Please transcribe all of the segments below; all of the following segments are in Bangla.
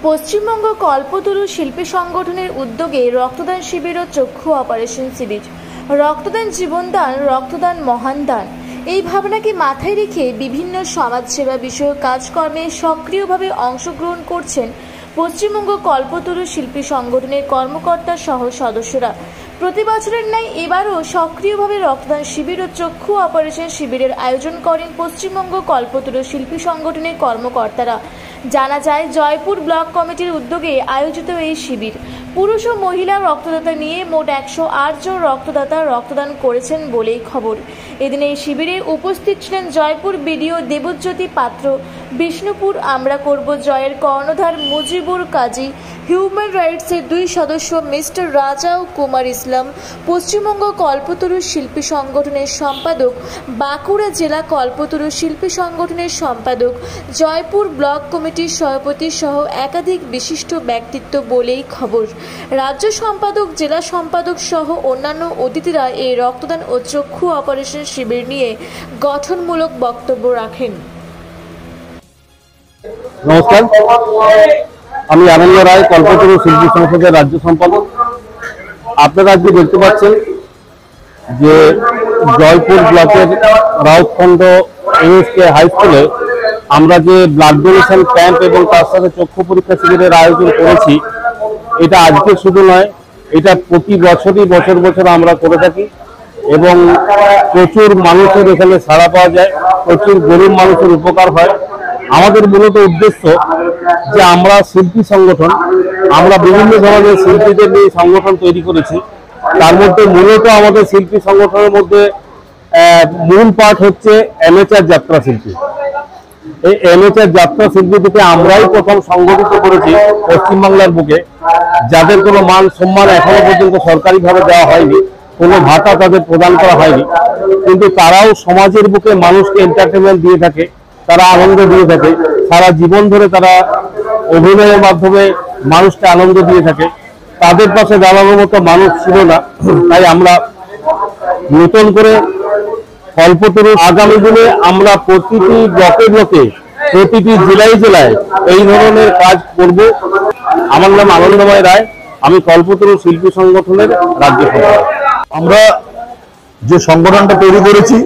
পশ্চিমবঙ্গ কল্পতরু শিল্পী সংগঠনের উদ্যোগে রক্তদান শিবির ও চক্ষু অপারেশন শিবির। রক্তদান জীবনদান, রক্তদান মহান দান, এই ভাবনাকে মাথায় রেখে বিভিন্ন সমাজসেবা বিষয়ক কাজকর্মে সক্রিয়ভাবে অংশগ্রহণ করছেন পশ্চিমবঙ্গ কল্পতরু শিল্পী সংগঠনের কর্মকর্তা সহ সদস্যরা। প্রতি বছরের ন্যায় এবারও সক্রিয়ভাবে রক্তদান শিবির ও চক্ষু অপারেশন শিবিরের আয়োজন করেন পশ্চিমবঙ্গ কল্পতরু শিল্পী সংগঠনের কর্মকর্তারা। জানা যায়, জয়পুর ব্লক কমিটির উদ্যোগে আয়োজিত এই শিবির পুরুষ ও মহিলা রক্তদাতা নিয়ে মোট 108 জন রক্তদাতা রক্তদান করেছেন বলেই খবর। এদিন এই শিবিরে উপস্থিত ছিলেন জয়পুর বিডিও দেবজ্যোতি পাত্র, বিষ্ণুপুর আমরা করব জয়ের কর্ণধার মুজিবুর কাজী, হিউম্যান রাইটসের 2 সদস্য মিস্টার রাজা ও কুমার ইসলাম, পশ্চিমবঙ্গ কল্পতরু শিল্পী সংগঠনের সম্পাদক, বাঁকুড়া জেলা কল্পতরু শিল্পী সংগঠনের সম্পাদক, জয়পুর ব্লক কমিটির সভাপতি সহ একাধিক বিশিষ্ট ব্যক্তিত্ব বলেই খবর। রাজ্য সম্পাদক, জেলা সম্পাদক সহ অন্যান্য অতিথিরা এই রক্তদান ও চক্ষু অপারেশন শিবির নিয়ে গঠনমূলক বক্তব্য রাখেন। নমস্কার, আমি আনন্দ রায়, কল্পতরু শিল্পী সংসদের রাজ্য সম্পাদক। আপনারা আজকে দেখতে পাচ্ছেন যে জয়পুর ব্লকের রাউতখণ্ড এমএসকে হাই স্কুলে আমরা যে ব্লাড ডোনেশন ক্যাম্প এবং তার সাথে চক্ষু পরীক্ষা শিবিরের আয়োজন করেছি, এটা আজকে শুধু নয়, এটা প্রতি বছরই বছর বছর আমরা করে থাকি এবং প্রচুর মানুষের এখানে সাড়া পাওয়া যায়, প্রচুর গরিব মানুষের উপকার হয়। আমাদের মূলত উদ্দেশ্য যে আমরা শিল্পী সংগঠন, আমরা বিভিন্ন ধরনের শিল্পীদের নিয়ে সংগঠন তৈরি করেছি। তার মধ্যে মূলত আমাদের শিল্পী সংগঠনের মধ্যে মূল পার্ট হচ্ছে অ্যামেচার যাত্রা শিল্পী। এই অ্যামেচার যাত্রা শিল্পী থেকে আমরাই প্রথম সংগঠিত করেছি পশ্চিমবাংলার বুকে, যাদের কোনো মান সম্মান এখনো পর্যন্ত সরকারিভাবে দেওয়া হয়নি, কোনো ভাতা তাদের প্রদান করা হয়নি, কিন্তু তারাও সমাজের বুকে মানুষকে এন্টারটেনমেন্ট দিয়ে থাকে, তারা আনন্দ দিয়ে থাকে, সারা জীবন ধরে তারা অভিনয়ের মাধ্যমে মানুষকে আনন্দ দিয়ে থাকে। তাদের পাশে দাঁড়ানোর মতো মানুষ ছিল না, তাই আমরা নতুন করে কল্পতরু আগামী দিনে আমরা প্রতিটি ব্লকে ব্লকে, প্রতিটি জেলায় জেলায় এই ধরনের কাজ করব। আমার নাম আনন্দময় রায়, আমি কল্পতরু শিল্পী সংগঠনের রাজ্য সম্পাদক। আমরা যে সংগঠনটা তৈরি করেছি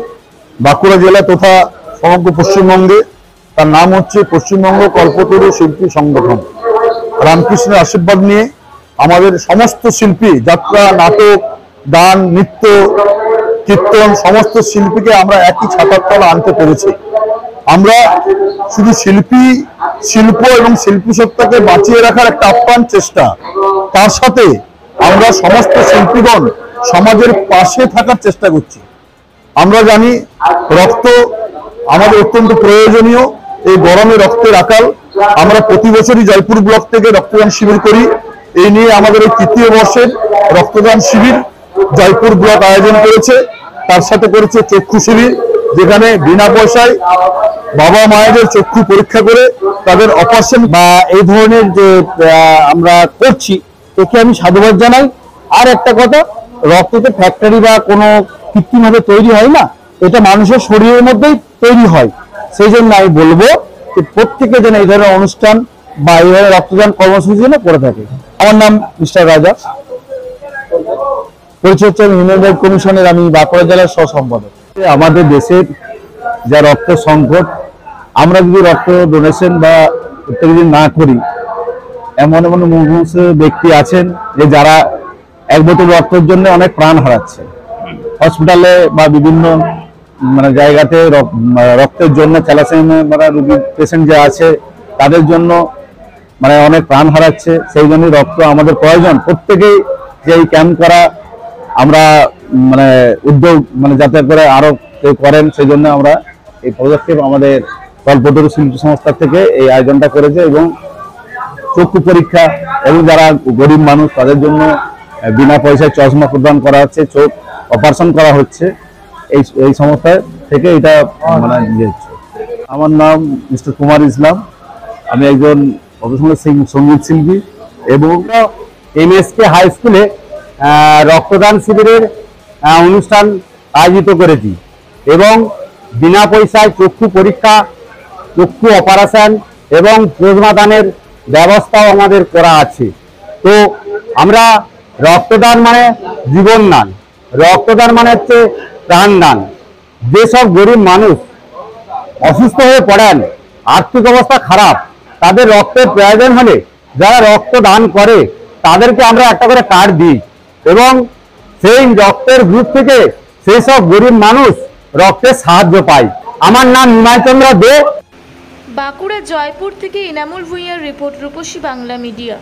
বাঁকুড়া জেলা তথা সমগ্র পশ্চিমবঙ্গে, তার নাম হচ্ছে পশ্চিমবঙ্গ কল্পতরু শিল্পী সংগঠন। রামকৃষ্ণের আশীর্বাদ নিয়ে আমাদের সমস্ত শিল্পী, যাত্রা, নাটক, গান, নৃত্য, কীর্তন, সমস্ত শিল্পীকে আমরা একই ছাতার তলা আনতে পেরেছি। আমরা শুধু শিল্প এবং শিল্পী সত্তাকে বাঁচিয়ে রাখার একটা আপ্রাণ চেষ্টা, তার সাথে আমরা সমস্ত শিল্পীগণ সমাজের পাশে থাকার চেষ্টা করছি। আমরা জানি রক্ত আমাদের অত্যন্ত প্রয়োজনীয়, এই গরমে রক্তের আকাল। আমরা প্রতি বছরই জয়পুর ব্লক থেকে রক্তদান শিবির করি। এই নিয়ে আমাদের এই 3য় বর্ষের রক্তদান শিবির জয়পুর ব্লক আয়োজন করেছে। তার সাথে করেছে চক্ষু শিবির, যেখানে বিনা পয়সায় বাবা মায়েদের চক্ষু পরীক্ষা করে তাদের অপারেশন বা এই ধরনের যে আমরা করছি, একে আমি সাধুবাদ জানাই। আর একটা কথা, রক্ততে ফ্যাক্টরি বা কোনো কৃত্রিমভাবে তৈরি হয় না, এটা মানুষের শরীরের মধ্যেই তৈরি হয়। সেই জন্য আমি বলবো যে প্রত্যেকে যেন এই ধরনের অনুষ্ঠান বা এই ধরনের রক্তদান কর্মসূচি যেন করে থাকে। আমার নাম মিস্টার রাজা, পরিচয় হচ্ছে হিউম্যান রাইট কমিশনের আমি বাঁকুড়া জেলার সহ সম্পাদক। আমাদের দেশের যা রক্ত সংকট, আমরা যদি রক্ত ডোনেশন বা প্রত্যেকদিন না করি, এমন এমন মুমূর্ষ ব্যক্তি আছেন যে যারা 1 বোতল রক্তের জন্য অনেক প্রাণ হারাচ্ছে। হসপিটালে বা বিভিন্ন জায়গাতে রক্তের জন্য থ্যালাসেমিয়া রোগী পেশেন্ট যে আছে তাদের জন্য অনেক প্রাণ হারাচ্ছে। সেই জন্যই রক্ত আমাদের প্রয়োজন। প্রত্যেকেই যে এই ক্যাম্প করা আমরা উদ্যোগ যাতে করে আরো কেউ করেন, সেই জন্য আমরা এই পদক্ষেপ আমাদের কল্পতরু শিল্পী সংস্থা থেকে এই আয়োজনটা করেছে। এবং চক্ষু পরীক্ষা এবং যারা গরিব মানুষ তাদের জন্য বিনা পয়সায় চশমা প্রদান করা হচ্ছে, চোখ অপারেশন করা হচ্ছে, এই সংস্থা থেকে এটা হচ্ছে। আমার নাম মিস্টার কুমার ইসলাম, আমি একজন প্রফেশনাল সঙ্গীত শিল্পী এবং এমএসকে হাই স্কুলে রক্তদান শিবিরের অনুষ্ঠান আয়োজিত করেছি এবং বিনা পয়সায় চক্ষু পরীক্ষা, চক্ষু অপারেশন এবং প্লাজমা দানের ব্যবস্থাও আমাদের করা আছে। তো আমরা রক্তদান মানে জীবন দান, রক্তদান মানে হচ্ছে প্রাণ দান। যেসব গরিব মানুষ অসুস্থ হয়ে পড়েন, আর্থিক অবস্থা খারাপ, তাদের রক্তের প্রয়োজন হলে যারা রক্ত দান করে তাদেরকে আমরা একটা করে কার্ড দিই এবং সেই রক্তের গ্রুপ থেকে সেই সব গরিব মানুষ রক্তের সাহায্য পায়। আমার নাম নিমাই চন্দ্র দে। বাঁকুড়া জয়পুর থেকে ইনামুল ভূঁইয়ার রিপোর্ট, রূপসী বাংলা মিডিয়া।